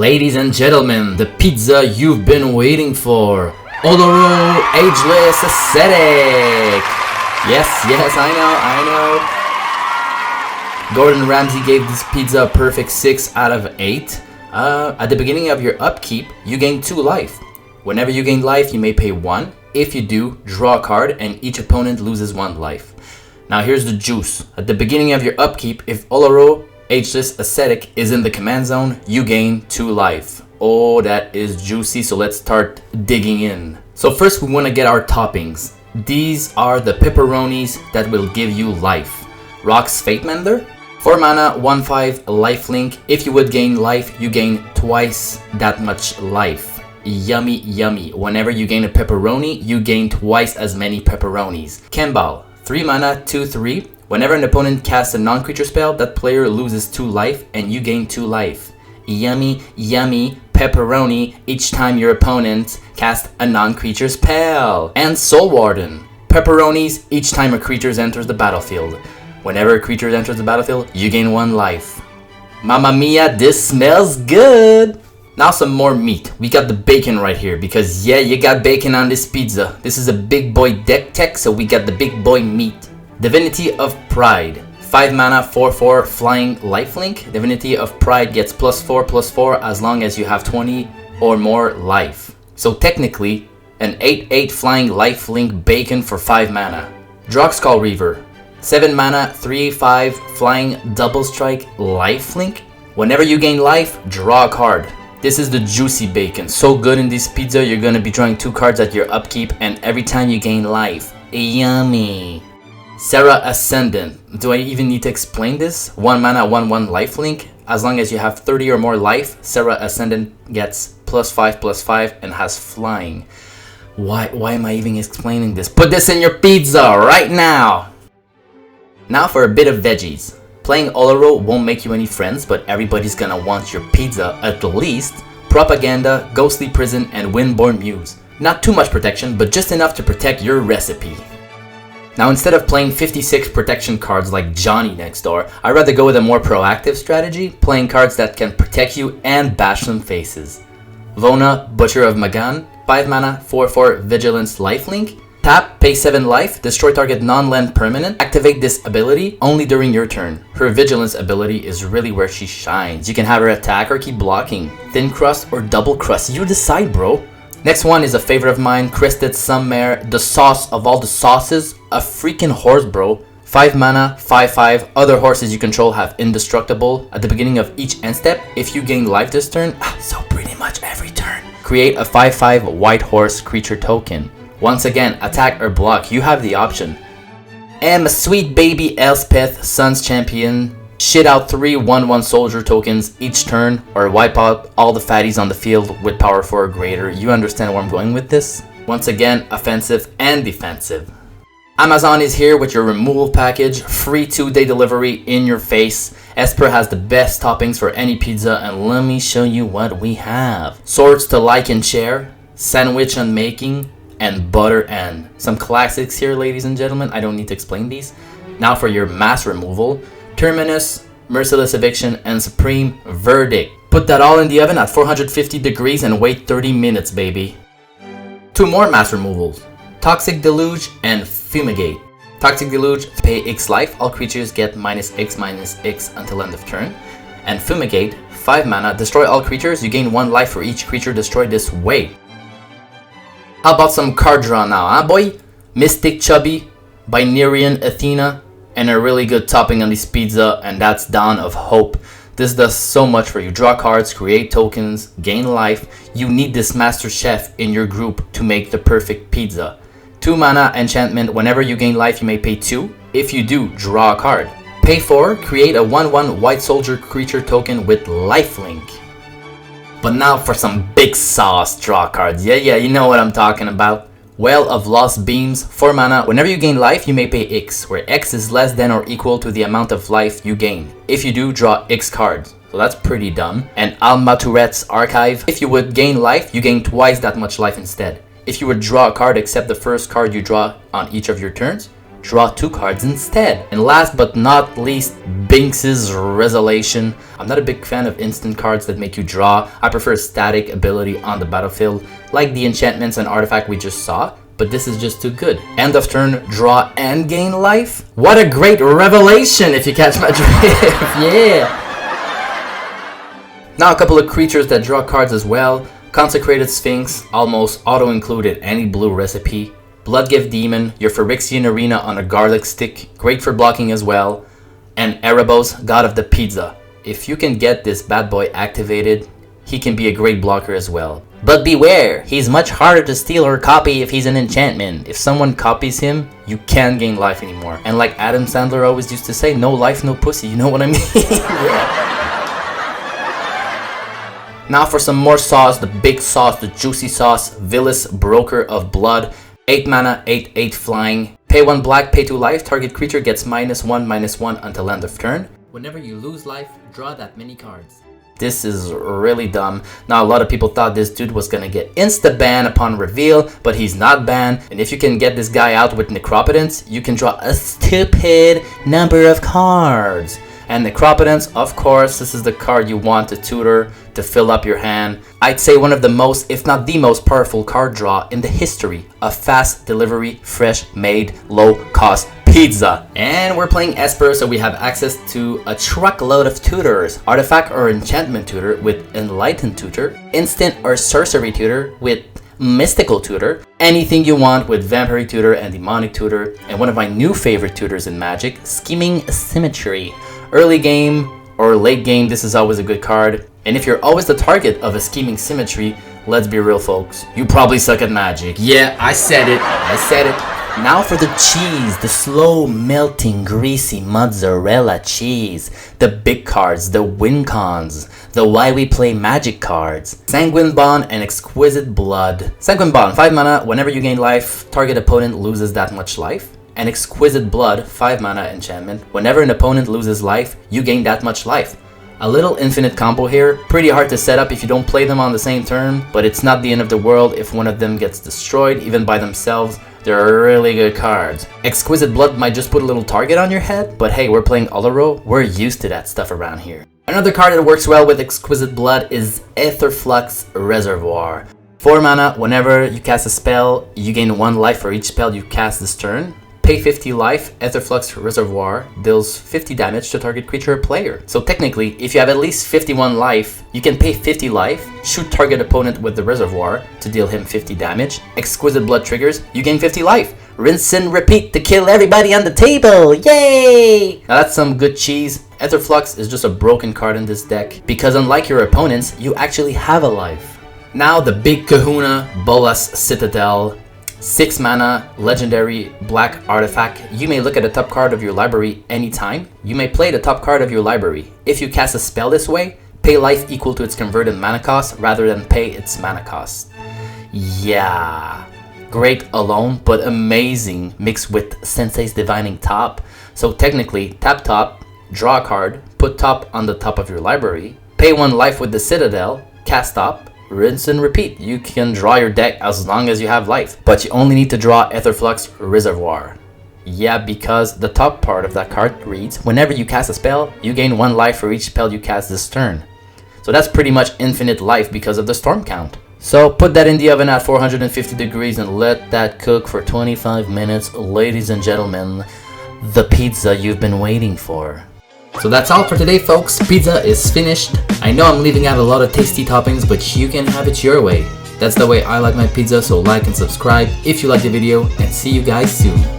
Ladies and gentlemen, the pizza you've been waiting for. Oloro Ageless Aesthetic. Yes, I know. Gordon Ramsay gave this pizza a perfect 6 out of 8. At the beginning of your upkeep, you gain 2 life. Whenever you gain life, you may pay 1. If you do, draw a card and each opponent loses 1 life. Now here's the juice. At the beginning of your upkeep, if Oloro Ageless Aesthetic is in the command zone, you gain 2 life. Oh, that is juicy, so let's start digging in. So first we want to get our toppings. These are the pepperonis that will give you life. Rock's Fate Mender, 4 mana, 1/5 lifelink. If you would gain life, you gain twice that much life. Yummy, yummy. Whenever you gain a pepperoni, you gain twice as many pepperonis. Kembal, 3 mana, 2/3. Whenever an opponent casts a non-creature spell, that player loses 2 life and you gain 2 life. Yummy, yummy pepperoni each time your opponent casts a non-creature spell. And Soul Warden, pepperonis each time a creature enters the battlefield. Whenever a creature enters the battlefield, you gain 1 life. Mamma mia, this smells good! Now some more meat. We got the bacon right here because yeah, you got bacon on this pizza. This is a big boy deck tech, so we got the big boy meat. Divinity of Pride, 5 mana, 4/4 flying lifelink. Divinity of Pride gets +4/+4 as long as you have 20 or more life. So technically, an 8/8 flying lifelink bacon for 5 mana. Droxcall Reaver, 7 mana, 3/5 flying double strike lifelink. Whenever you gain life, draw a card. This is the juicy bacon. So good in this pizza, you're gonna be drawing 2 cards at your upkeep and every time you gain life. Yummy. Serra Ascendant. Do I even need to explain this? 1 mana, 1/1 lifelink. As long as you have 30 or more life, Serra Ascendant gets +5/+5 and has flying. Why am I even explaining this? Put this in your pizza right now! Now for a bit of veggies. Playing Oloro won't make you any friends, but everybody's gonna want your pizza at least. Propaganda, Ghostly Prison, and Windborn Muse. Not too much protection, but just enough to protect your recipe. Now instead of playing 56 protection cards like Johnny next door, I'd rather go with a more proactive strategy, playing cards that can protect you and bash some faces. Vona, Butcher of Magan, 5 mana, 4/4 Vigilance lifelink. Tap, pay 7 life, destroy target non-land permanent, activate this ability only during your turn. Her Vigilance ability is really where she shines. You can have her attack or keep blocking. Thin Crust or Double Crust, you decide, bro. Next one is a favorite of mine, Crested Sunmare, the sauce of all the sauces, a freaking horse, bro. 5 mana, 5/5, other horses you control have indestructible. At the beginning of each end step, if you gain life this turn, so pretty much every turn, create a 5/5 white horse creature token. Once again, attack or block, you have the option. And sweet baby Elspeth, Sun's Champion, shit out 3 1/1 soldier tokens each turn or wipe out all the fatties on the field with power 4 or greater. You understand where I'm going with this? Once again, offensive and defensive. Amazon is here with your removal package, free 2-day delivery in your face. Esper has the best toppings for any pizza and let me show you what we have. Swords to like and share, sandwich unmaking, and butter and. Some classics here, ladies and gentlemen. I don't need to explain these. Now for your mass removal. Terminus, Merciless Eviction, and Supreme Verdict. Put that all in the oven at 450 degrees and wait 30 minutes, baby. 2 more mass removals. Toxic Deluge and Fumigate. Toxic Deluge, pay X life, all creatures get -X/-X until end of turn. And Fumigate, 5 mana, destroy all creatures, you gain 1 life for each creature destroyed this way. How about some card draw now, huh boy? Mystic Chubby, Binarian Athena, and a really good topping on this pizza, and that's Dawn of Hope. This does so much for you. Draw cards, create tokens, gain life. You need this master chef in your group to make the perfect pizza. 2 mana enchantment, whenever you gain life you may pay 2. If you do, draw a card. Pay 4, create a 1/1 white soldier creature token with lifelink. But now for some big sauce draw cards. Yeah, you know what I'm talking about. Well of Lost Beams, 4 mana. Whenever you gain life, you may pay X, where X is less than or equal to the amount of life you gain. If you do, draw X cards. So that's pretty dumb. And Almaturet's Archive. If you would gain life, you gain twice that much life instead. If you would draw a card except the first card you draw on each of your turns, draw 2 cards instead. And last but not least, Binks's Revelation. I'm not a big fan of instant cards that make you draw. I prefer static ability on the battlefield, like the enchantments and artifact we just saw. But this is just too good. End of turn, draw and gain life. What a great revelation, if you catch my drift. Yeah. Now a couple of creatures that draw cards as well. Consecrated Sphinx, almost auto-included any blue recipe. Bloodgift Demon, your Phyrexian Arena on a garlic stick, great for blocking as well. And Erebos, God of the Pizza. If you can get this bad boy activated, he can be a great blocker as well. But beware, he's much harder to steal or copy if he's an enchantment. If someone copies him, you can't gain life anymore. And like Adam Sandler always used to say, no life, no pussy, you know what I mean? Yeah. Now for some more sauce, the big sauce, the juicy sauce, Vilis, Broker of Blood. 8 mana, 8/8 flying. Pay 1 black, pay 2 life. Target creature gets -1/-1 until end of turn. Whenever you lose life, draw that many cards. This is really dumb. Now a lot of people thought this dude was gonna get insta-ban upon reveal, but he's not banned. And if you can get this guy out with Necropotence, you can draw a stupid number of cards. And Necropotence, of course, this is the card you want to tutor to fill up your hand. I'd say one of the most, if not the most powerful card draw in the history of fast delivery, fresh made, low cost pizza. And we're playing Esper, so we have access to a truckload of tutors. Artifact or enchantment tutor with Enlightened tutor. Instant or sorcery tutor with Mystical tutor. Anything you want with Vampire tutor and Demonic tutor. And one of my new favorite tutors in Magic, Scheming Symmetry. Early game or late game, this is always a good card. And if you're always the target of a Scheming Symmetry, let's be real folks, you probably suck at Magic. Yeah, I said it. Now for the cheese, the slow melting greasy mozzarella cheese. The big cards, the win cons, the why we play Magic cards. Sanguine Bond and Exquisite Blood. Sanguine Bond, 5 mana, whenever you gain life, target opponent loses that much life. And Exquisite Blood, 5 mana enchantment. Whenever an opponent loses life, you gain that much life. A little infinite combo here, pretty hard to set up if you don't play them on the same turn, but it's not the end of the world if one of them gets destroyed, even by themselves. They're really good cards. Exquisite Blood might just put a little target on your head, but hey, we're playing Oloro, we're used to that stuff around here. Another card that works well with Exquisite Blood is Aetherflux Reservoir. 4 mana, whenever you cast a spell, you gain 1 life for each spell you cast this turn. Pay 50 life, Aetherflux Reservoir deals 50 damage to target creature or player. So technically, if you have at least 51 life, you can pay 50 life, shoot target opponent with the Reservoir to deal him 50 damage. Exquisite Blood triggers, you gain 50 life. Rinse and repeat to kill everybody on the table, yay! Now that's some good cheese. Aetherflux is just a broken card in this deck, because unlike your opponents, you actually have a life. Now the big kahuna, Bolas Citadel. 6 mana, legendary black artifact. You may look at the top card of your library anytime. You may play the top card of your library. If you cast a spell this way, pay life equal to its converted mana cost rather than pay its mana cost. Yeah, great alone, but amazing mixed with Sensei's Divining Top. So technically, tap top, draw a card, put top on the top of your library, pay 1 life with the Citadel, cast top, rinse and repeat. You can draw your deck as long as you have life, but you only need to draw Aetherflux Reservoir. Yeah, because the top part of that card reads, whenever you cast a spell, you gain 1 life for each spell you cast this turn. So that's pretty much infinite life because of the storm count. So put that in the oven at 450 degrees and let that cook for 25 minutes, ladies and gentlemen. The pizza you've been waiting for. So that's all for today, folks. Pizza is finished. I know I'm leaving out a lot of tasty toppings, but you can have it your way. That's the way I like my pizza, so like and subscribe if you like the video, and see you guys soon.